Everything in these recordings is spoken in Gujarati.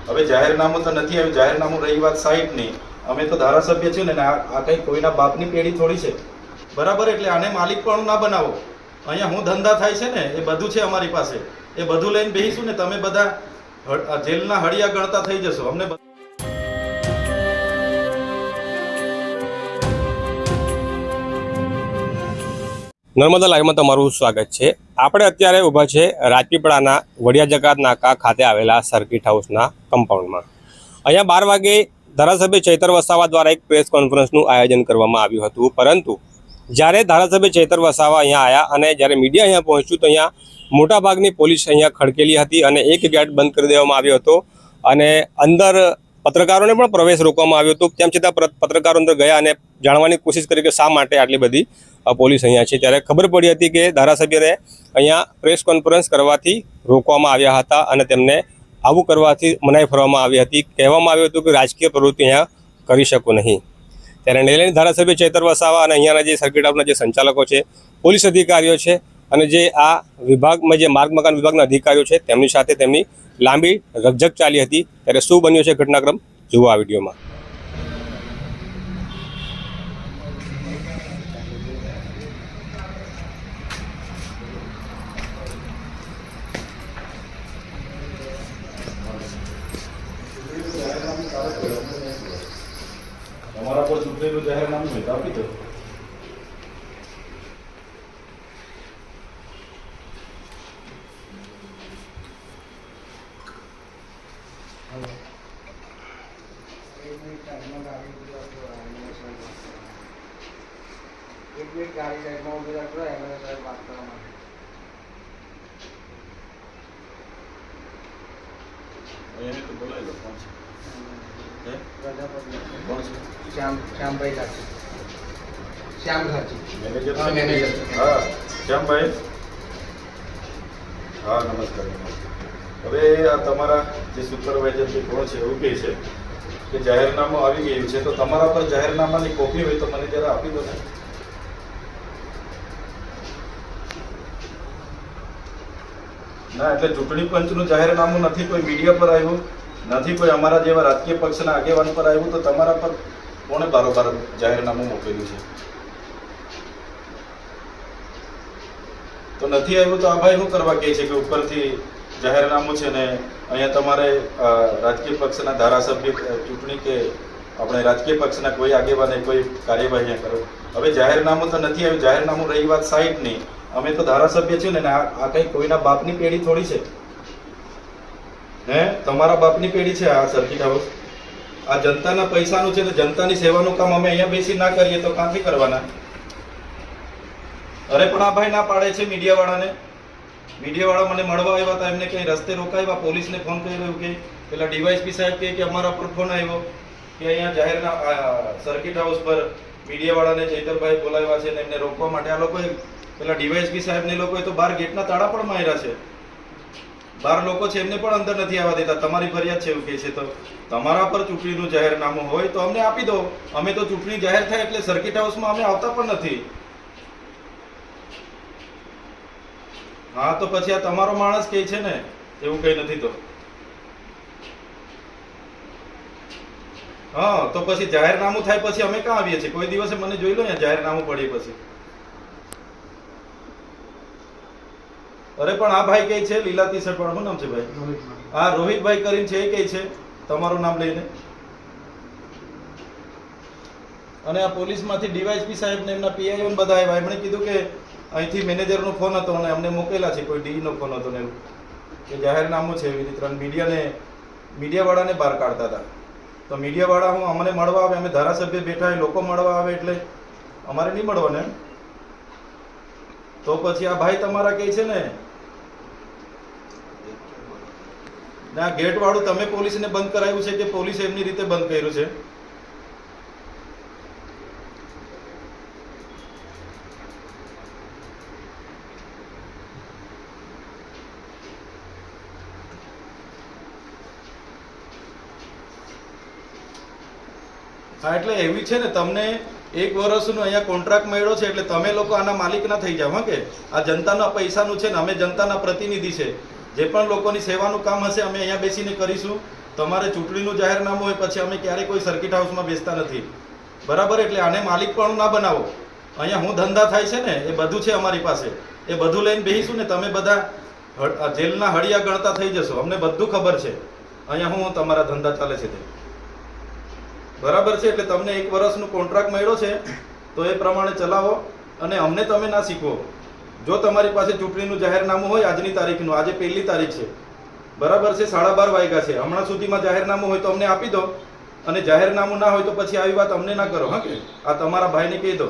હવે જાહેરનામું તો નથી આવ્યું, જાહેરનામું રહી વાત સાઈડની, અમે તો ધારાસભ્ય છીએ ને, આ કંઈ કોઈના બાપની પેઢી થોડી છે, બરાબર? એટલે આને માલિક પણ ના બનાવો. અહીંયા હું ધંધા થાય છે ને એ બધું છે અમારી પાસે, એ બધું લઈને બેસીશું ને તમે બધા જેલના હળિયા ગણતા થઈ જશો. અમને નર્મદા લાઈવમાં તમારું સ્વાગત છે. આપણે અત્યારે ઊભા છે રાજપીપળાના વડિયા જકાત નાકા ખાતે આવેલા સર્કિટ હાઉસના કમ્પાઉન્ડમાં. અહીંયા 12 વાગે ધારાસભ્ય ચૈતર વસાવા દ્વારા એક પ્રેસ કોન્ફરન્સનું આયોજન કરવામાં આવ્યું હતું, પરંતુ જ્યારે ધારાસભ્ય ચૈતર વસાવા અહીંયા આવ્યા અને જ્યારે મીડિયા અહીંયા પહોંચ્યું તો અહીંયા મોટાભાગની પોલીસ અહીંયા ખડકેલી હતી અને એક ગેટ બંધ કરી દેવામાં આવ્યો હતો અને અંદર પત્રકારોને પણ પ્રવેશ રોકવામાં આવ્યો હતો. તેમ છતાં પત્રકારો અંદર ગયા અને જાણવાની કોશિશ કરી કે શા માટે આટલી બધી પોલીસ અહીંયા છે. ત્યારે ખબર પડી હતી કે ધારાસભ્યને અહીંયા પ્રેસ કોન્ફરન્સ કરવાથી રોકવામાં આવ્યા હતા અને તેમને આવું કરવાથી મનાઈ ફરવામાં આવી હતી. કહેવામાં આવ્યું હતું કે રાજકીય પ્રવૃત્તિ અહીંયા કરી શકો નહીં. ત્યારે નેલેની ધારાસભ્ય ચૈતર વસાવા અને અહીંયાના જે સર્કિટ હાઉસના જે સંચાલકો છે, પોલીસ અધિકારીઓ છે અને જે આ વિભાગમાં જે માર્ગ મકાન વિભાગના અધિકારીઓ છે તેમની સાથે તેમની લાંબી રકઝક ચાલી હતી. ત્યારે શું બન્યો છે ઘટનાક્રમ જુઓ આ વિડીયોમાં. તમારા પર ચૂંટણીનું જાહેરનામું હોય તો આપી દો. एक मिनट गाड़ी साइड में उधर रख लो, एमएलए साहब बात करो मत. એને તો બોલાવી લો. કોણ છે? प्रजापति કોણ છે? श्याम भाई घाटी, श्याम घाटी મેનેજર हाँ, मैनेजर. હા શ્યામભાઈ. હા નમસ્કાર. હવે આ તમારા જે સુપરવાઇઝર છે કોણ છે એવું કહે છે કે જાહેરનામું આવી ગયું છે, તો તમારા પર જાહેરનામાની કોપી હોય તો મને જરા આપી દો ને. ના એટલે ચૂંટણી પંચનું જાહેરનામું નથી કોઈ મીડિયા પર આવ્યું, નથી કોઈ અમારા જેવા રાજકીય પક્ષના આગેવાન પર આવ્યું, તો તમારા પર કોણે બારોબાર જાહેરનામું મોકલ્યું છે? તો નથી આવ્યું તો આ ભાઈ શું કરવા કહે છે કે ઉપરથી જાહેરનામું છે ને અહીંયા તમારે રાજકીય પક્ષના ધારાસભ્ય ચૂંટણી કે આપણે રાજકીય પક્ષના કોઈ આગેવાને કોઈ કાર્યવાહી અહીંયા કરો. હવે જાહેરનામું તો નથી આવ્યું, જાહેરનામું રહી વાત સાઈડની, અમે તો ધારાસભ્ય છીએ ને, આ કંઈ કોઈના બાપની પેઢી થોડી છે. હે તમારા બાપની પેઢી છે આ સર્કિટ હાઉસ? આ જનતાના પૈસાનું છે ને, જનતાની સેવાનું કામ અમે અહીંયા બેસી ના કરીએ તો ક્યાંથી કરવાના? અરે પણ આ ભાઈ ના પાડે છે મીડિયાવાળાને. મીડિયાવાળા મને મળવા આવ્યા હતા, એમને કંઈ રસ્તે રોકાવ્યા, પોલીસને ફોન કર્યો કે પેલા ડીવાયએસપી સાહેબ કે અમારા પર ફોન આવ્યો કે અહીંયા જાહેરના સર્કિટ હાઉસ પર મીડિયાવાળાને ચૈતરભાઈ બોલાવ્યા છે ને એમને રોકવા માટે. આ લોકોએ પેલા ડીવાયએસપી સાહેબને લોકોએ તો બહાર ગેટના તાળા પણ માર્યા છે. 12 લોકો છે એમને પણ અંદર નથી આવવા દેતા. તમારી ફરિયાદ છે એવું કહે છે. તો તમારા પર ચૂંટણીનું જાહેરનામું હોય તો અમને આપી દો. અમે તો ચૂંટણી જાહેર થાય એટલે સર્કિટ હાઉસમાં અમે આવતા પણ નથી. હા તો પછી આ તમારો માણસ કહે છે ને એવું કંઈ નથી તો હા તો પછી જાહેરનામું થાય પછી અમે ક્યાં આવીએ છીએ? કોઈ દિવસે મને જોઈ લો ને જાહેરનામું પડીએ પછી. અરે પણ આ ભાઈ કઈ છે લીલા ટી શર્ટ વાળો, શું નામ છે ભાઈ? હા રોહિતભાઈ કરીને છે, એ કઈ છે તમારું નામ લઈને? અને આ પોલીસમાંથી ડીવાયએસપી સાહેબ ને એમના પીઆઈઓ બધા આવ્યા. એમણે કીધું કે અહીંથી મેનેજરનો ફોન હતો અને અમને મોકલેલા છે, કોઈ ડીનો ફોન હતો ને એવું કે જાહેરનામું છે એવી રીતે મીડિયાવાળાને બહાર કાઢતા હતા. તો મીડિયાવાળા હું અમને મળવા આવે, અમે ધારાસભ્ય બેઠા હોય, લોકો મળવા આવે એટલે અમારે નહીં મળવાને. તો પછી આ ભાઈ તમારા કહે છે ને આ ગેટ વાળું તમે પોલીસને બંધ કરાવ્યું છે કે પોલીસે એમની રીતે બંધ કર્યું છે? હા એટલે એવી છે ને, તમને 1 વર્ષનો અહીંયા કોન્ટ્રાક્ટ મળ્યો છે એટલે તમે લોકો આના માલિક ના થઈ જાવ. હા કે આ જનતાના પૈસાનું છે ને, અમે જનતાના પ્રતિનિધિ છે. જે પણ લોકોની સેવાનું કામ હશે અમે અહીંયા બેસીને કરીશું. તમારે ચૂંટણીનું જાહેરનામું હોય પછી અમે ક્યારેય કોઈ સર્કિટ હાઉસમાં બેસતા નથી, બરાબર? એટલે આને માલિકપણું ના બનાવો. અહીંયા હું ધંધા થાય છે ને એ બધું છે અમારી પાસે, એ બધું લઈને બેસીશું ને તમે બધા જેલના હળિયા ગણતા થઈ જશો. અમને બધું ખબર છે અહીંયા હું તમારા ધંધા ચાલે છે તે, બરાબર છે? એટલે તમને 1 વર્ષનું કોન્ટ્રાક્ટ મળ્યો છે તો એ પ્રમાણે ચલાવો અને અમને તમે ના શીખવો. જો તમારી પાસે ચૂંટણીનું જાહેરનામું હોય આજની તારીખનું, આજે 1લી તારીખ છે, બરાબર છે? 12:30 વાગ્યા છે. હમણાં સુધીમાં જાહેરનામું હોય તો અમને આપી દો, અને જાહેરનામું ના હોય તો પછી આવી વાત અમને ના કરો. હા કે આ તમારા ભાઈને કહી દો.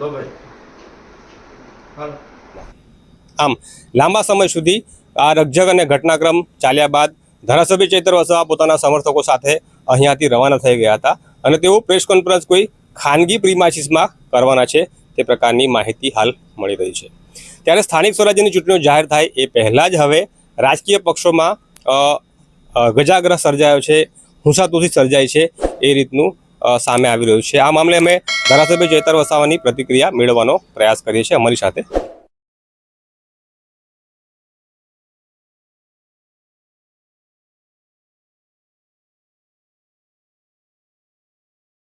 લો ભાઈ, હાલો. આમ લાંબા સમય સુધી આ રકઝક અને ઘટનાક્રમ ચાલ્યા બાદ ધારાસભ્ય ચૈતર વસાવા પોતાના સમર્થકો સાથે અહીંયાથી રવાના થઈ ગયા હતા અને તેઓ પ્રેસ કોન્ફરન્સ કોઈ ખાનગી પ્રીમાઇસીસમાં કરવાના છે તે પ્રકારની માહિતી હાલ મળી રહી છે. ત્યારે સ્થાનિક સ્વરાજ્યની ચૂંટણીઓ જાહેર થાય એ પહેલાં જ હવે રાજકીય પક્ષોમાં ગજાગ્રહ સર્જાયો છે, હુંસાતુસી સર્જાય છે એ રીતનું સામે આવી રહ્યું છે. આ મામલે અમે ધારાસભ્ય ચૈતર વસાવાની પ્રતિક્રિયા મેળવવાનો પ્રયાસ કરીએ છીએ. અમારી સાથે